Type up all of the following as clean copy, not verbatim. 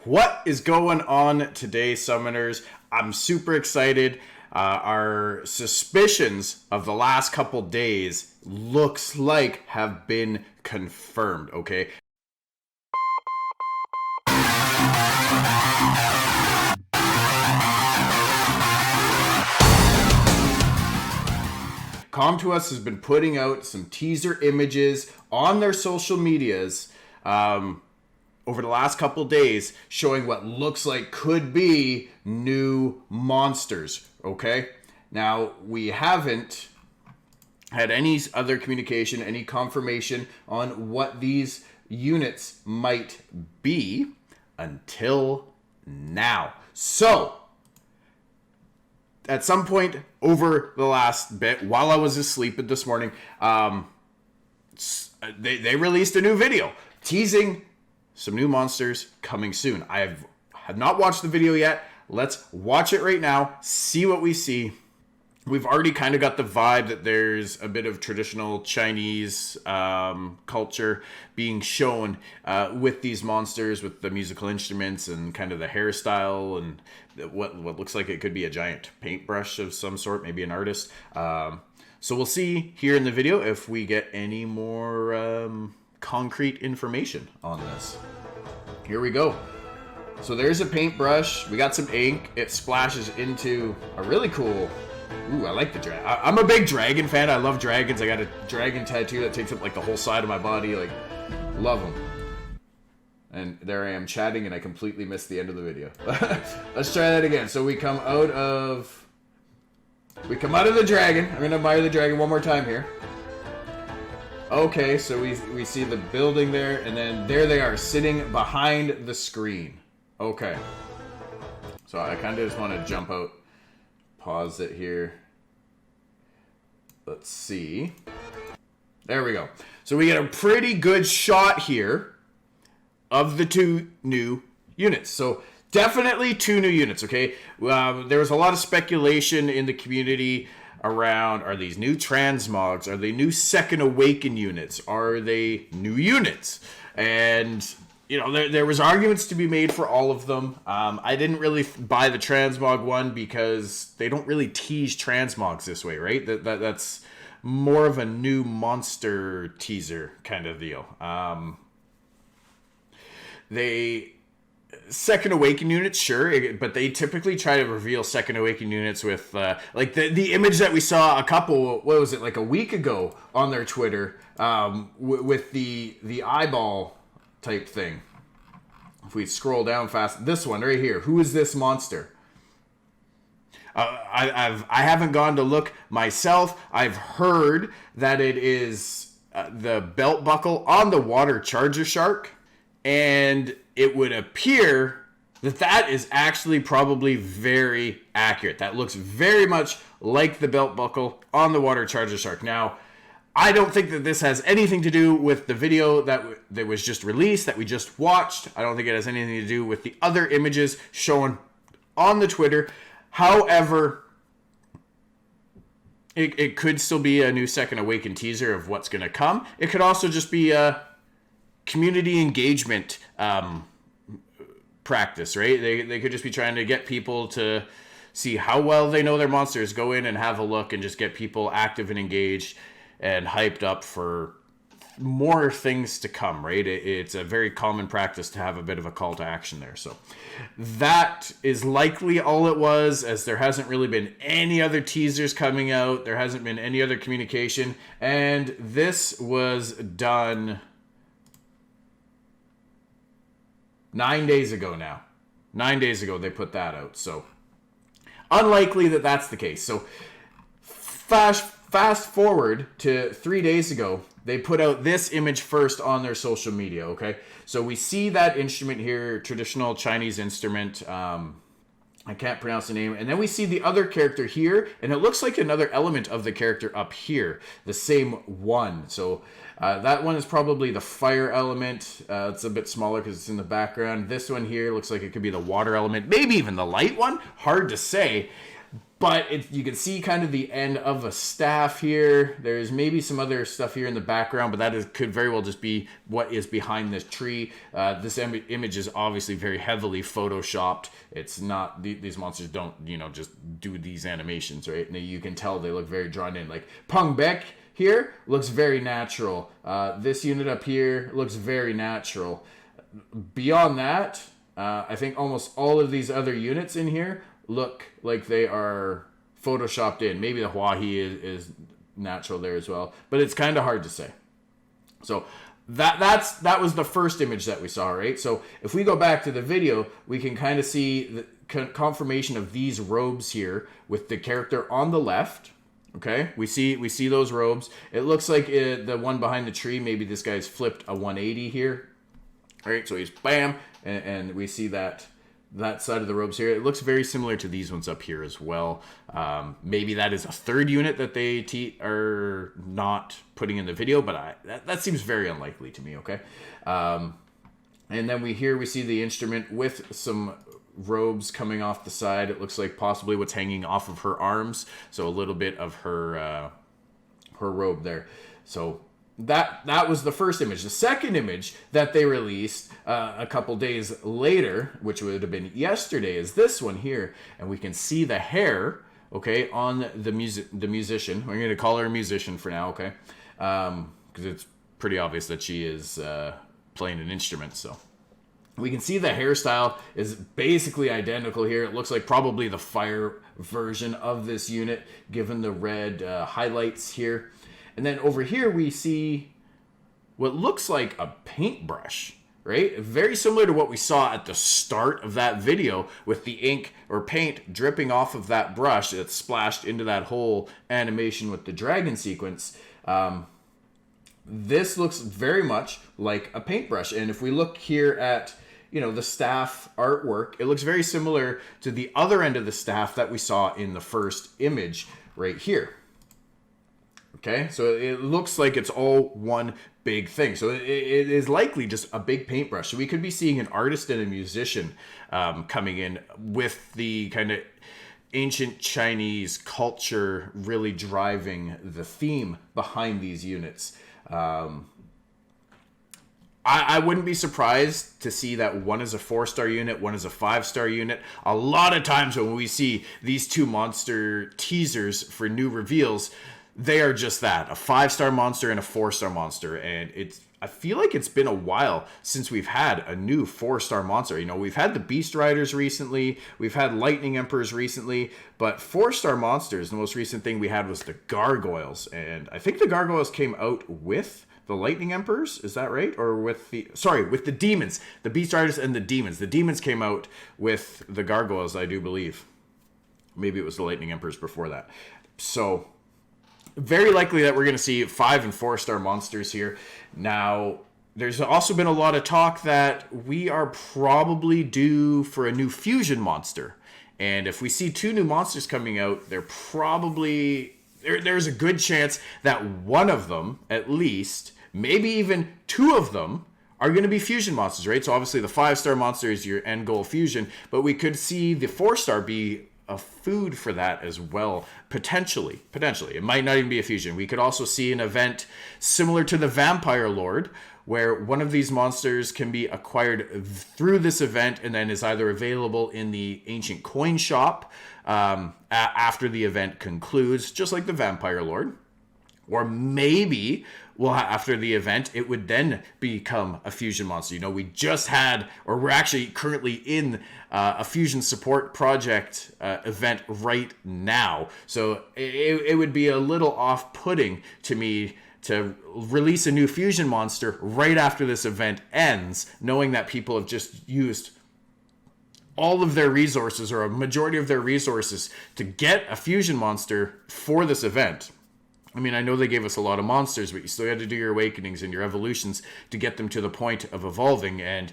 What is going on today, Summoners? I'm super excited. Our suspicions of the last couple days looks like have been confirmed, okay? Com2Us has been putting out some teaser images on their social medias over the last couple days showing what looks like could be new monsters, okay? Now, we haven't had any other communication, any confirmation on what these units might be until now. So, at some point over the last bit, while I was asleep this morning, they released a new video teasing some new monsters coming soon. I have not watched the video yet. Let's watch it right now, see what we see. We've already kind of got the vibe that there's a bit of traditional Chinese culture being shown with these monsters, with the musical instruments and kind of the hairstyle and what looks like it could be a giant paintbrush of some sort, maybe an artist. So we'll see here in the video if we get any more concrete information on this. Here we go. So there's a paintbrush. We got some ink. It splashes into a really cool... Ooh, I like the dragon. I'm a big dragon fan. I love dragons. I got a dragon tattoo that takes up like the whole side of my body. Like, love them. And there I am chatting and I completely missed the end of the video. Let's try that again. So we come out of the dragon. I'm going to admire the dragon one more time here. Okay, so we see the building there, and then there they are, sitting behind the screen. Okay. So I kind of just want to jump out, pause it here. Let's see. There we go. So we get a pretty good shot here of the two new units. So definitely two new units, okay? There was a lot of speculation in the community around, are these new transmogs? Are they new Second Awaken units? Are they new units? And, you know, there was arguments to be made for all of them. I didn't really buy the transmog one because they don't really tease transmogs this way, right? That's more of a new monster teaser kind of deal. Second Awaken units, sure, but they typically try to reveal Second Awaken units with, like, the image that we saw a week ago on their Twitter, with the eyeball type thing. If we scroll down fast, this one right here, who is this monster? I haven't gone to look myself. I've heard that it is the belt buckle on the water charger shark, and it would appear that is actually probably very accurate. That looks very much like the belt buckle on the water charger shark. Now, I don't think that this has anything to do with the video that was just released, that we just watched. I don't think it has anything to do with the other images shown on the Twitter. However, it could still be a new Second Awaken teaser of what's going to come. It could also just be a community engagement practice, right? They could just be trying to get people to see how well they know their monsters, go in and have a look and just get people active and engaged and hyped up for more things to come, right? It's a very common practice to have a bit of a call to action there. So that is likely all it was, as there hasn't really been any other teasers coming out. There hasn't been any other communication. And this was done 9 days ago now. 9 days ago they put that out. So unlikely that that's the case. So fast forward to 3 days ago, they put out this image first on their social media, okay? So we see that instrument here, traditional Chinese instrument. I can't pronounce the name. And then we see the other character here, and it looks like another element of the character up here, the same one. So that one is probably the fire element. It's a bit smaller because it's in the background. This one here looks like it could be the water element, maybe even the light one. Hard to say. But you can see kind of the end of a staff here. There's maybe some other stuff here in the background, but could very well just be what is behind this tree. This image is obviously very heavily photoshopped. It's not, these monsters don't, just do these animations, right? And you can tell they look very drawn in. Like Pung Beck here looks very natural. This unit up here looks very natural. Beyond that, I think almost all of these other units in here look like they are photoshopped in. Maybe the Huahi is natural there as well, but it's kind of hard to say. So that was the first image that we saw, right? So if we go back to the video, we can kind of see the confirmation of these robes here with the character on the left. Okay, we see those robes. It looks like the one behind the tree, maybe this guy's flipped a 180 here. All right, so he's bam, and we see that side of the robes here. It looks very similar to these ones up here as well. Maybe that is a third unit that they are not putting in the video, but that seems very unlikely to me, okay? And then we see the instrument with some robes coming off the side. It looks like possibly what's hanging off of her arms, so a little bit of her robe there. So that was the first image. The second image that they released a couple days later, which would have been yesterday, is this one here, and we can see the hair, okay, on the musician. We're going to call her a musician for now, okay, because it's pretty obvious that she is playing an instrument. So we can see the hairstyle is basically identical here. It looks like probably the fire version of this unit, given the red highlights here. And then over here, we see what looks like a paintbrush, right? Very similar to what we saw at the start of that video with the ink or paint dripping off of that brush that splashed into that whole animation with the dragon sequence. This looks very much like a paintbrush. And if we look here at, the staff artwork, it looks very similar to the other end of the staff that we saw in the first image right here. Okay, so it looks like it's all one big thing. So it is likely just a big paintbrush. So we could be seeing an artist and a musician coming in with the kind of ancient Chinese culture really driving the theme behind these units. I wouldn't be surprised to see that one is a 4-star unit, one is a 5-star unit. A lot of times when we see these two monster teasers for new reveals, they are just that, a 5-star monster and a 4-star monster. And I feel like it's been a while since we've had a new 4-star monster. We've had the Beast Riders recently, we've had Lightning Emperors recently, but 4-star monsters, the most recent thing we had was the Gargoyles. And I think the Gargoyles came out with the Lightning Emperors, is that right? Or with the Demons, the Beast Riders and the Demons. The Demons came out with the Gargoyles, I do believe. Maybe it was the Lightning Emperors before that. So very likely that we're going to see 5 and 4-star monsters here. Now, there's also been a lot of talk that we are probably due for a new fusion monster. And if we see 2 new monsters coming out, there's a good chance that one of them, at least, maybe even 2 of them, are going to be fusion monsters, right? So obviously the 5-star monster is your end goal fusion, but we could see the 4-star be a food for that as well, potentially. It might not even be a fusion. We could also see an event similar to the Vampire Lord, where one of these monsters can be acquired through this event and then is either available in the ancient coin shop after the event concludes, just like the Vampire Lord. Or maybe, after the event, it would then become a fusion monster. We just had, or we're actually currently in a fusion support project event right now. So it would be a little off-putting to me to release a new fusion monster right after this event ends, knowing that people have just used all of their resources or a majority of their resources to get a fusion monster for this event. I mean, I know they gave us a lot of monsters, but you still had to do your awakenings and your evolutions to get them to the point of evolving. And,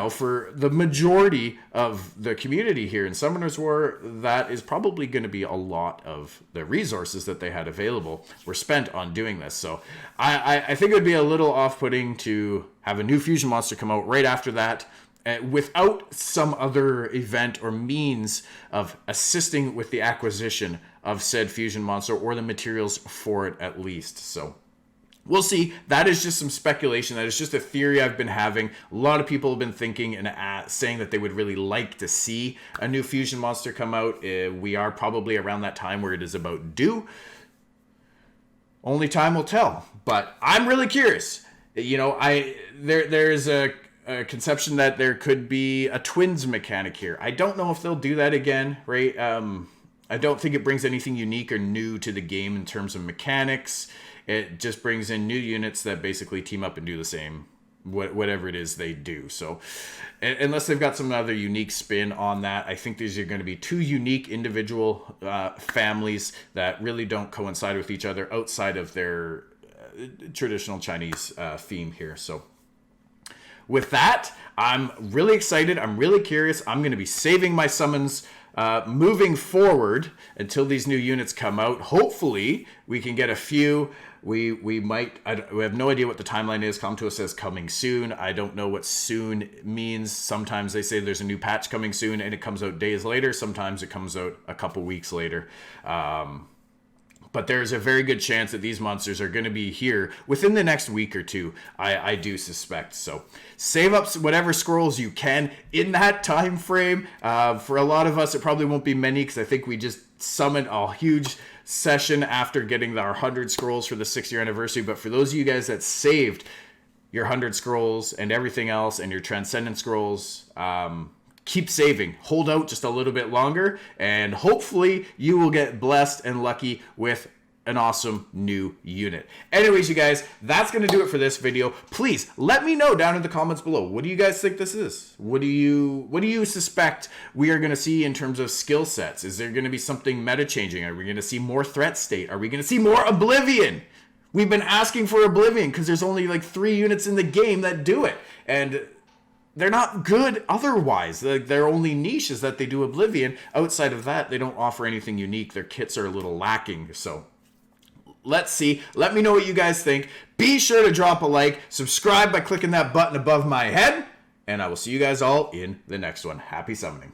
for the majority of the community here in Summoner's War, that is probably going to be a lot of the resources that they had available were spent on doing this. So I think it would be a little off-putting to have a new fusion monster come out right after that without some other event or means of assisting with the acquisition of said fusion monster or the materials for it at least. So we'll see. That is just some speculation. That is just a theory I've been having. A lot of people have been thinking and saying that they would really like to see a new fusion monster come out. We are probably around that time where it is about due. Only time will tell. But I'm really curious. You know, there's a conception that there could be a twins mechanic here. I don't know if they'll do that again, right? I don't think it brings anything unique or new to the game in terms of mechanics. It just brings in new units that basically team up and do the same, whatever it is they do. So unless they've got some other unique spin on that, I think these are going to be two unique individual families that really don't coincide with each other outside of their traditional Chinese theme here. So with that, I'm really excited. I'm really curious. I'm going to be saving my summons moving forward until these new units come out. Hopefully, we can get a few. We have no idea what the timeline is. Comtoa says coming soon. I don't know what soon means. Sometimes they say there's a new patch coming soon and it comes out days later. Sometimes it comes out a couple weeks later. But there's a very good chance that these monsters are going to be here within the next week or two, I do suspect. So save up whatever scrolls you can in that time frame. For a lot of us, it probably won't be many because I think we just summoned a huge session after getting our 100 scrolls for the 6-year anniversary. But for those of you guys that saved your 100 scrolls and everything else and your transcendent scrolls, keep saving. Hold out just a little bit longer, and hopefully you will get blessed and lucky with an awesome new unit. Anyways, you guys, that's going to do it for this video. Please let me know down in the comments below. What do you guys think this is? What do you suspect we are going to see in terms of skill sets? Is there going to be something meta changing? Are we going to see more threat state? Are we going to see more Oblivion? We've been asking for Oblivion because there's only like 3 units in the game that do it. And they're not good otherwise. Their only niche is that they do Oblivion. Outside of that, they don't offer anything unique. Their kits are a little lacking. So let's see. Let me know what you guys think. Be sure to drop a like. Subscribe by clicking that button above my head. And I will see you guys all in the next one. Happy summoning.